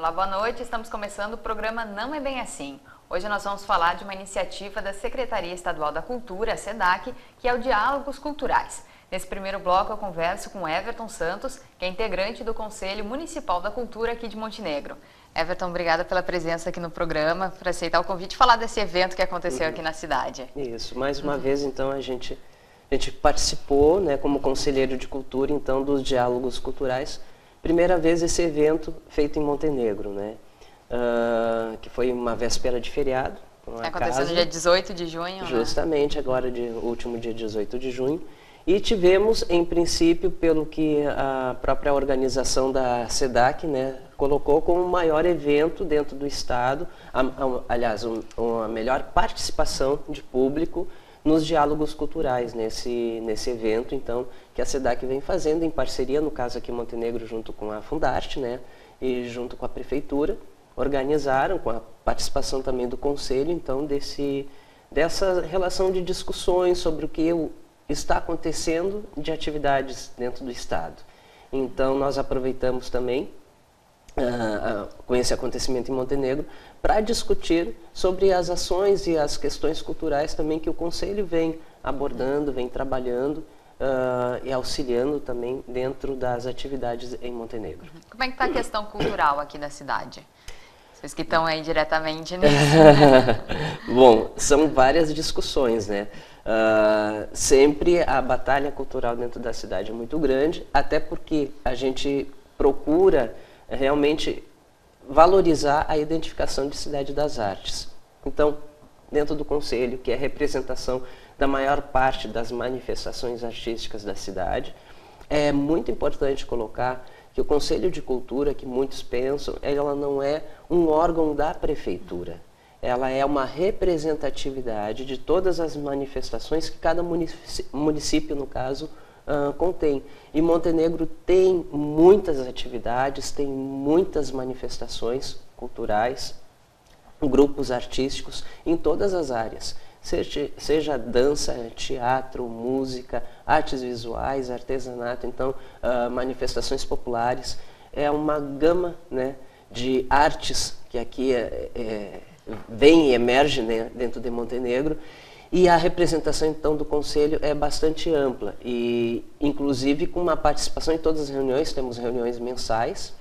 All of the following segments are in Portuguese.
Olá, boa noite. Estamos começando o programa Não é Bem Assim. Hoje nós vamos falar de uma iniciativa da Secretaria Estadual da Cultura, a SEDAC, que é o Diálogos Culturais. Nesse primeiro bloco eu converso com Everton Santos, que é integrante do Conselho Municipal da Cultura aqui de Montenegro. Everton, obrigada pela presença aqui no programa, por aceitar o convite e falar desse evento que aconteceu aqui na cidade. Isso, mais uma vez então a gente participou, né, como conselheiro de cultura então dos Diálogos Culturais. Primeira vez esse evento feito em Montenegro, né? Que foi uma véspera de feriado. Aconteceu no dia 18 de junho, justamente, né? Agora, o último dia 18 de junho. E tivemos, em princípio, pelo que a própria organização da SEDAC, né, colocou como o maior evento dentro do Estado, aliás, uma melhor participação de público nos diálogos culturais, nesse evento, então, que a SEDAC vem fazendo em parceria, no caso aqui em Montenegro, junto com a Fundarte, né, e junto com a Prefeitura, organizaram, com a participação também do Conselho, então, dessa relação de discussões sobre o que está acontecendo de atividades dentro do Estado. Então, nós aproveitamos também, com esse acontecimento em Montenegro, para discutir sobre as ações e as questões culturais também que o Conselho vem abordando, vem trabalhando e auxiliando também dentro das atividades em Montenegro. Como é que está a questão cultural aqui da cidade? Vocês que estão aí diretamente nisso. Bom, são várias discussões, né? Sempre a batalha cultural dentro da cidade é muito grande, até porque a gente procura realmente valorizar a identificação de Cidade das Artes. Então, dentro do Conselho, que é a representação da maior parte das manifestações artísticas da cidade, é muito importante colocar que o Conselho de Cultura, que muitos pensam, ela não é um órgão da Prefeitura. Ela é uma representatividade de todas as manifestações que cada município, no caso, contém. E Montenegro tem muitas atividades, tem muitas manifestações culturais, grupos artísticos em todas as áreas, seja dança, teatro, música, artes visuais, artesanato, então manifestações populares. É uma gama, né, de artes que aqui vem e emerge, né, dentro de Montenegro. E a representação, então, do Conselho é bastante ampla, e inclusive com uma participação em todas as reuniões, temos reuniões mensais,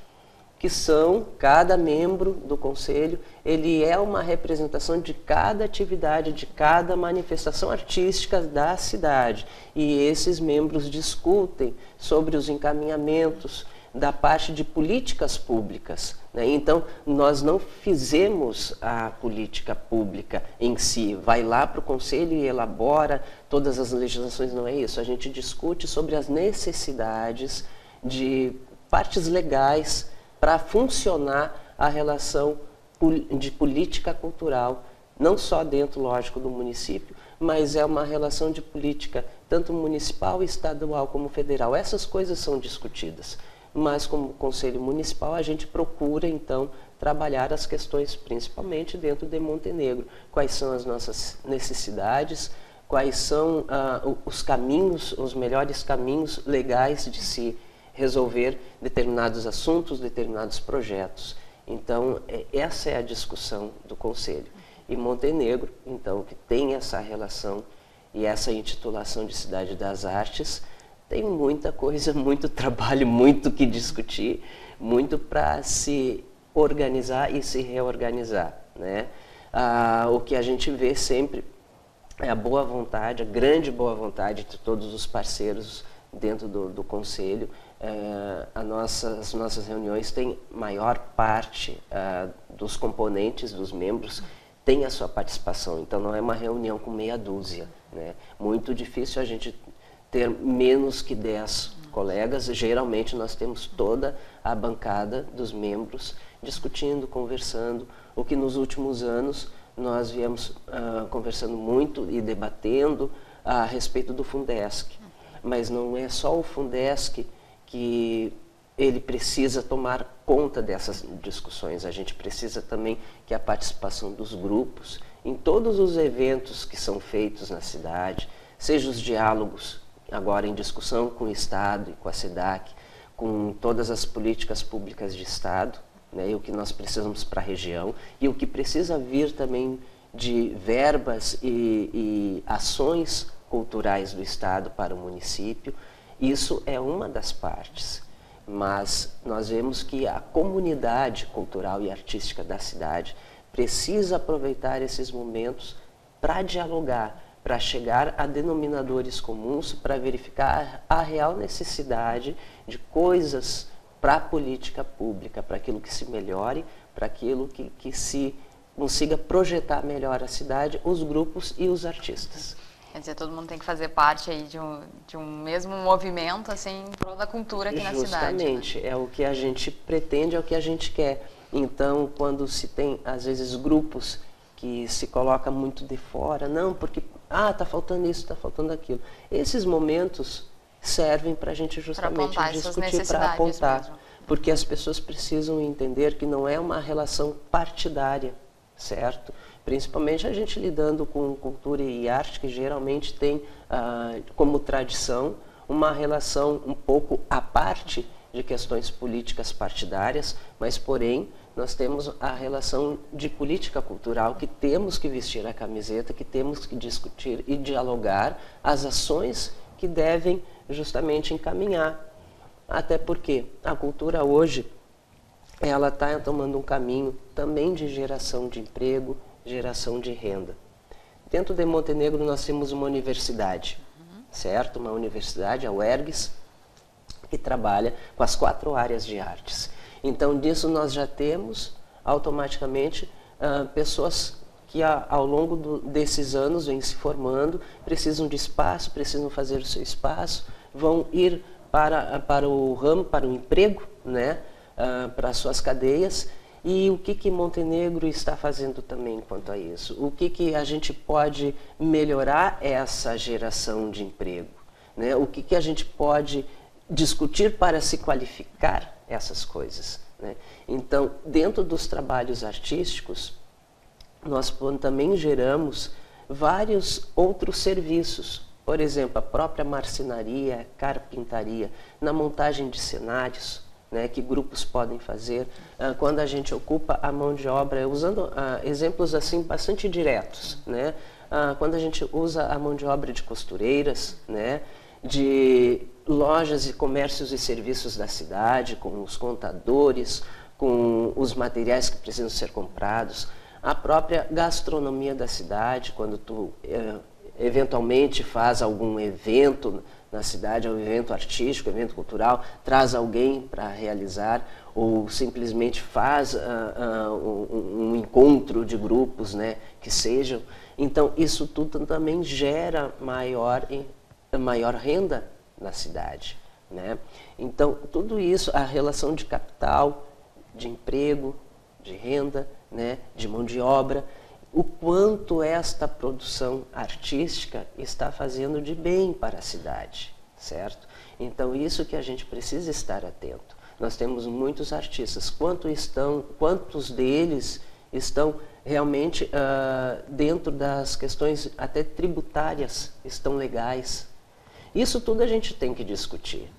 que são, cada membro do Conselho, ele é uma representação de cada atividade, de cada manifestação artística da cidade. E esses membros discutem sobre os encaminhamentos da parte de políticas públicas, né? Então, nós não fizemos a política pública em si, vai lá para o Conselho e elabora todas as legislações, não é isso. A gente discute sobre as necessidades de partes legais para funcionar a relação de política cultural, não só dentro, lógico, do município, mas é uma relação de política tanto municipal, estadual como federal. Essas coisas são discutidas. Mas como Conselho Municipal a gente procura então trabalhar as questões principalmente dentro de Montenegro. Quais são as nossas necessidades, quais são os caminhos, os melhores caminhos legais de se resolver determinados assuntos, determinados projetos. Então essa é a discussão do Conselho. E Montenegro, então, que tem essa relação e essa intitulação de Cidade das Artes, tem muita coisa, muito trabalho, muito que discutir, muito para se organizar e se reorganizar, né? O que a gente vê sempre é a boa vontade, a grande boa vontade de todos os parceiros dentro do Conselho. As nossas reuniões têm maior parte dos componentes, dos membros, tem a sua participação. Então não é uma reunião com meia dúzia, né? Muito difícil a gente ter menos que 10 colegas. Geralmente nós temos toda a bancada dos membros discutindo, conversando, o que nos últimos anos nós viemos conversando muito e debatendo a respeito do Fundesc. Mas não é só o Fundesc que ele precisa tomar conta dessas discussões. A gente precisa também que a participação dos grupos em todos os eventos que são feitos na cidade, seja os diálogos agora em discussão com o Estado e com a SEDAC, com todas as políticas públicas de Estado, né, e o que nós precisamos para a região, e o que precisa vir também de verbas e ações culturais do Estado para o município, isso é uma das partes. Mas nós vemos que a comunidade cultural e artística da cidade precisa aproveitar esses momentos para dialogar, para chegar a denominadores comuns, para verificar a real necessidade de coisas para a política pública, para aquilo que se melhore, para aquilo que se consiga projetar melhor a cidade, os grupos e os artistas. Quer dizer, todo mundo tem que fazer parte aí de um mesmo movimento, assim, em prol da cultura aqui na cidade. Justamente, né? É o que a gente pretende, é o que a gente quer. Então, quando se tem, às vezes, grupos que se colocam muito de fora, não, porque, está faltando isso, está faltando aquilo. Esses momentos servem para a gente justamente discutir, para apontar. Mesmo. Porque as pessoas precisam entender que não é uma relação partidária, certo? Principalmente a gente lidando com cultura e arte, que geralmente tem como tradição uma relação um pouco à parte de questões políticas partidárias, mas porém nós temos a relação de política cultural, que temos que vestir a camiseta, que temos que discutir e dialogar as ações que devem justamente encaminhar. Até porque a cultura hoje, ela está tomando um caminho também de geração de emprego, geração de renda. Dentro de Montenegro nós temos uma universidade, certo? Uma universidade, a UERGS, que trabalha com as 4 áreas de artes. Então disso nós já temos automaticamente pessoas que ao longo desses anos vêm se formando, precisam de espaço, precisam fazer o seu espaço, vão ir para o ramo, para o emprego, né? Para as suas cadeias. E o que Montenegro está fazendo também quanto a isso? O que a gente pode melhorar essa geração de emprego? Né? O que a gente pode discutir para se qualificar essas coisas? Né? Então, dentro dos trabalhos artísticos, nós também geramos vários outros serviços. Por exemplo, a própria marcenaria, carpintaria, na montagem de cenários, né, que grupos podem fazer, quando a gente ocupa a mão de obra, usando exemplos assim bastante diretos, né, quando a gente usa a mão de obra de costureiras, né, de lojas e comércios e serviços da cidade, com os contadores, com os materiais que precisam ser comprados, a própria gastronomia da cidade, quando tu eventualmente faz algum evento na cidade, um evento artístico, evento cultural, traz alguém para realizar, ou simplesmente faz um encontro de grupos, né, que sejam. Então, isso tudo também gera maior renda na cidade, né? Então, tudo isso, a relação de capital, de emprego, de renda, né, de mão de obra, o quanto esta produção artística está fazendo de bem para a cidade, certo? Então, isso que a gente precisa estar atento. Nós temos muitos artistas, quantos deles estão realmente dentro das questões até tributárias, estão legais. Isso tudo a gente tem que discutir,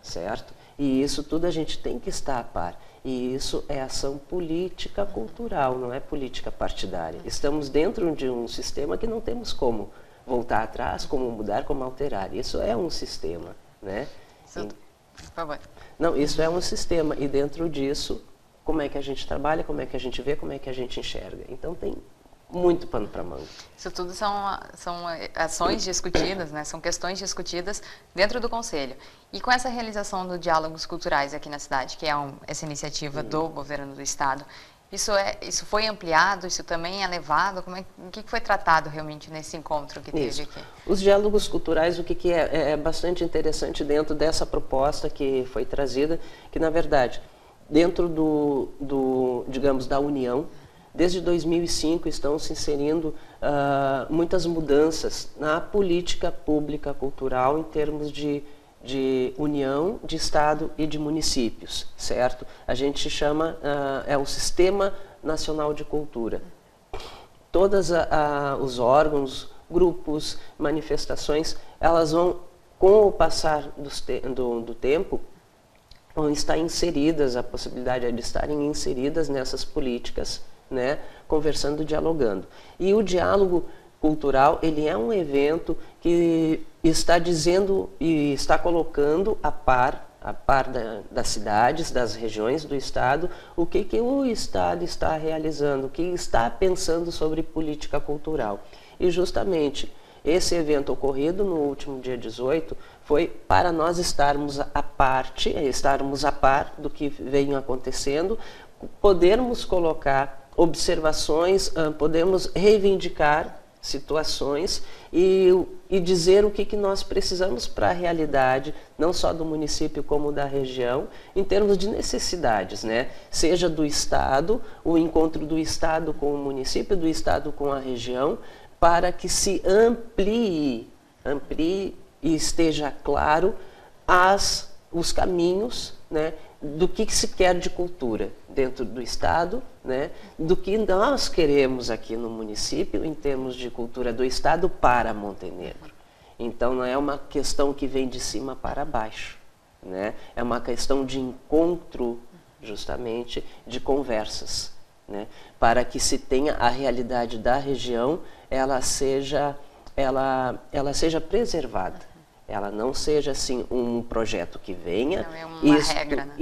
certo? E isso tudo a gente tem que estar a par. E isso é ação política cultural, não é política partidária. Estamos dentro de um sistema que não temos como voltar atrás, como mudar, como alterar. Isso é um sistema, né? Por favor. Não, isso é um sistema. E dentro disso, como é que a gente trabalha, como é que a gente vê, como é que a gente enxerga. Então tem muito pano para manga. Isso tudo são ações discutidas, né? São questões discutidas dentro do Conselho. E com essa realização do Diálogos Culturais aqui na cidade, que é essa iniciativa do Governo do Estado, isso foi ampliado, isso também é levado? O que foi tratado realmente nesse encontro que teve aqui? Os diálogos culturais, o que é bastante interessante dentro dessa proposta que foi trazida, que na verdade, dentro digamos, da União, desde 2005 estão se inserindo muitas mudanças na política pública cultural em termos de união, de Estado e de municípios, certo? A gente chama, é o Sistema Nacional de Cultura. Todos os órgãos, grupos, manifestações, elas vão, com o passar do tempo, vão estar inseridas, a possibilidade é de estarem inseridas nessas políticas, né, conversando, dialogando. E o diálogo cultural, ele é um evento que está dizendo e está colocando a par das cidades, das regiões do Estado, o que o Estado está realizando, o que está pensando sobre política cultural. E justamente esse evento ocorrido no último dia 18 foi para nós estarmos a par do que vem acontecendo, podermos colocar observações, podemos reivindicar situações e dizer o que nós precisamos para a realidade, não só do município como da região, em termos de necessidades, né? Seja do Estado, o encontro do Estado com o município, do Estado com a região, para que se amplie e esteja claro os caminhos, né, do que se quer de cultura dentro do Estado, né, do que nós queremos aqui no município em termos de cultura do Estado para Montenegro. Então não é uma questão que vem de cima para baixo, né, é uma questão de encontro, justamente, de conversas, né, para que se tenha a realidade da região, ela seja preservada. Ela não seja assim um projeto que venha, não é uma regra, né?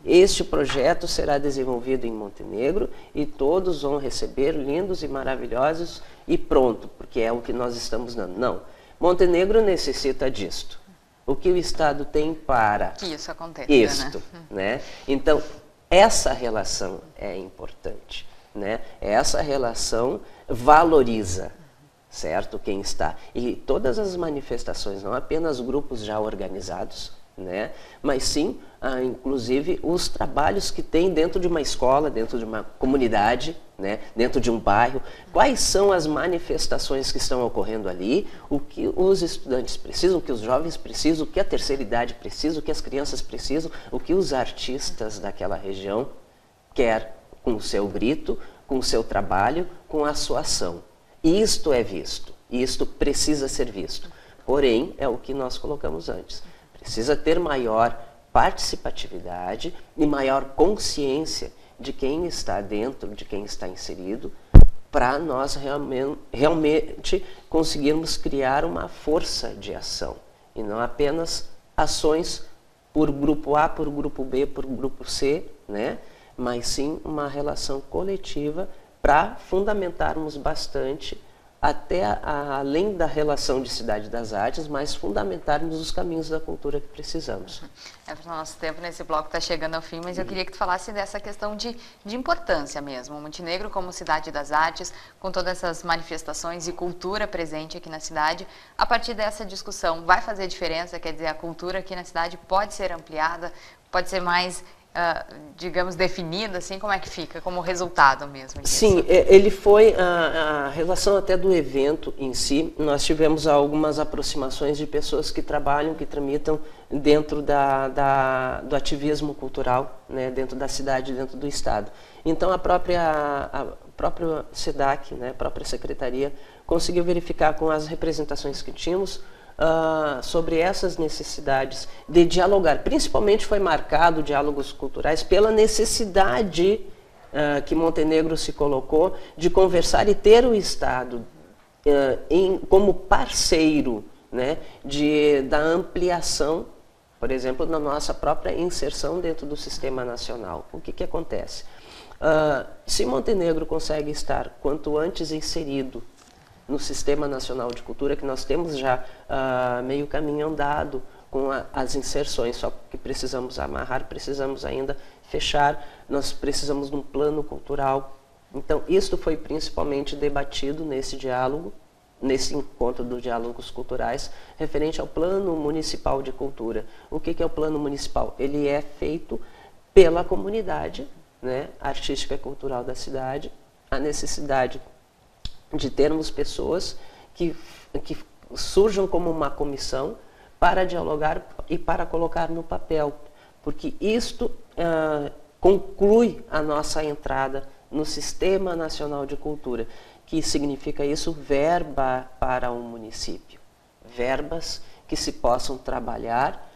Este projeto será desenvolvido em Montenegro e todos vão receber lindos e maravilhosos e pronto, porque é o que nós estamos dando. Não, Montenegro necessita disto. O que o Estado tem para que isso aconteça, isto, né? Então, essa relação é importante, né? Essa relação valoriza, certo? Quem está. E todas as manifestações, não apenas grupos já organizados, né? Mas sim, inclusive, os trabalhos que tem dentro de uma escola, dentro de uma comunidade, né? Dentro de um bairro. Quais são as manifestações que estão ocorrendo ali, o que os estudantes precisam, o que os jovens precisam, o que a terceira idade precisa, o que as crianças precisam, o que os artistas daquela região querem com o seu grito, com o seu trabalho, com a sua ação. Isto é visto, isto precisa ser visto. Porém, é o que nós colocamos antes. Precisa ter maior participatividade e maior consciência de quem está dentro, de quem está inserido, para nós realmente conseguirmos criar uma força de ação. E não apenas ações por grupo A, por grupo B, por grupo C, né? Mas sim uma relação coletiva para fundamentarmos bastante, até além da relação de Cidade das Artes, mas fundamentarmos os caminhos da cultura que precisamos. O nosso tempo nesse bloco está chegando ao fim, mas eu queria que tu falasse dessa questão de importância mesmo. Montenegro como Cidade das Artes, com todas essas manifestações e cultura presente aqui na cidade, a partir dessa discussão vai fazer diferença? Quer dizer, a cultura aqui na cidade pode ser ampliada, pode ser mais digamos, definida, assim, como é que fica, como resultado mesmo disso? Sim, ele foi, a relação até do evento em si, nós tivemos algumas aproximações de pessoas que trabalham, que tramitam dentro do ativismo cultural, né, dentro da cidade, dentro do Estado. Então a própria SEDAC, né, a própria Secretaria, conseguiu verificar com as representações que tínhamos, sobre essas necessidades de dialogar. Principalmente foi marcado diálogos culturais pela necessidade que Montenegro se colocou de conversar e ter o Estado como parceiro, né, da ampliação, por exemplo, na nossa própria inserção dentro do sistema nacional. O que acontece? Se Montenegro consegue estar quanto antes inserido no Sistema Nacional de Cultura, que nós temos já meio caminho andado com as inserções, só que precisamos amarrar, precisamos ainda fechar, nós precisamos de um plano cultural. Então, isto foi principalmente debatido nesse diálogo, nesse encontro dos diálogos culturais, referente ao Plano Municipal de Cultura. O que é o Plano Municipal? Ele é feito pela comunidade, né, artística e cultural da cidade, a necessidade de termos pessoas que surjam como uma comissão para dialogar e para colocar no papel, porque isto conclui a nossa entrada no Sistema Nacional de Cultura, que significa isso, verba para o município, verbas que se possam trabalhar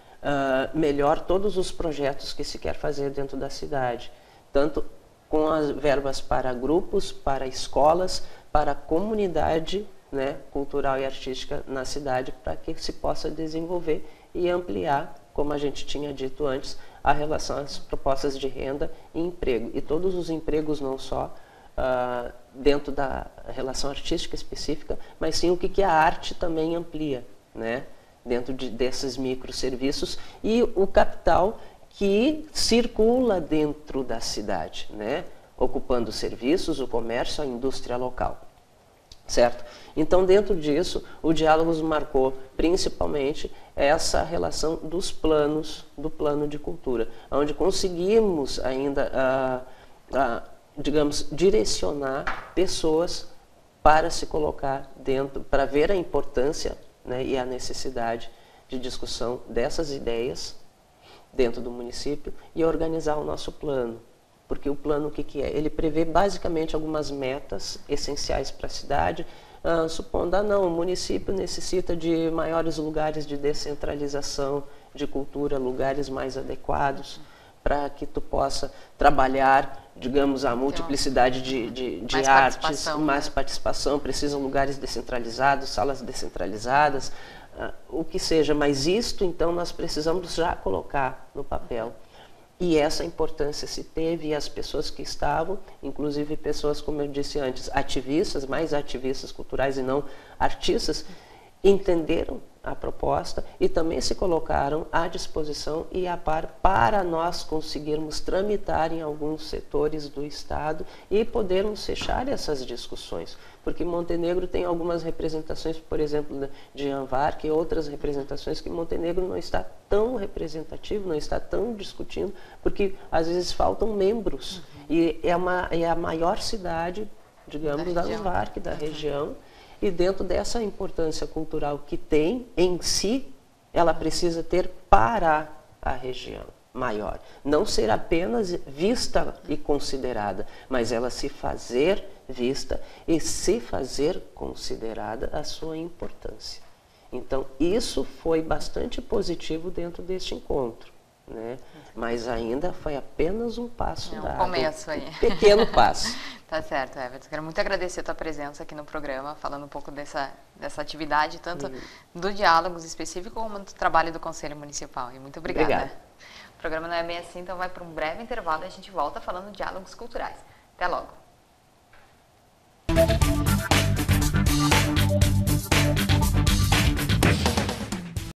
melhor todos os projetos que se quer fazer dentro da cidade, tanto com as verbas para grupos, para escolas, para a comunidade, né, cultural e artística na cidade, para que se possa desenvolver e ampliar, como a gente tinha dito antes, a relação às propostas de renda e emprego. E todos os empregos, não só dentro da relação artística específica, mas sim o que a arte também amplia, né, dentro desses microserviços e o capital que circula dentro da cidade, né, ocupando os serviços, o comércio, a indústria local. Certo? Então, dentro disso, o Diálogos marcou principalmente essa relação dos planos, do plano de cultura, onde conseguimos ainda, digamos, direcionar pessoas para se colocar dentro, para ver a importância, né, e a necessidade de discussão dessas ideias dentro do município e organizar o nosso plano. Porque o plano, o que é? Ele prevê basicamente algumas metas essenciais para a cidade, supondo, não, o município necessita de maiores lugares de descentralização de cultura, lugares mais adequados para que tu possa trabalhar, digamos, a multiplicidade de artes, mais participação, precisam lugares descentralizados, salas descentralizadas, o que seja, mas isto então nós precisamos já colocar no papel. E essa importância se teve e as pessoas que estavam, inclusive pessoas, como eu disse antes, ativistas, mais ativistas culturais e não artistas, entenderam a proposta e também se colocaram à disposição e a par para nós conseguirmos tramitar em alguns setores do Estado e podermos fechar essas discussões. Porque Montenegro tem algumas representações, por exemplo, de Anvark e outras representações que Montenegro não está tão representativo, não está tão discutindo, porque às vezes faltam membros. E é a maior cidade, digamos, da Anvark, da região. E dentro dessa importância cultural que tem em si, ela precisa ter para a região maior. Não ser apenas vista e considerada, mas ela se fazer vista e se fazer considerada a sua importância. Então, isso foi bastante positivo dentro deste encontro, né? Mas ainda foi apenas um passo dado. Começo aí. Um pequeno passo. Tá certo, Everton. Quero muito agradecer a tua presença aqui no programa, falando um pouco dessa atividade, tanto do Diálogos específico como do trabalho do Conselho Municipal. E muito obrigada. Obrigado. O programa não é bem assim, então vai para um breve intervalo e a gente volta falando de diálogos culturais. Até logo.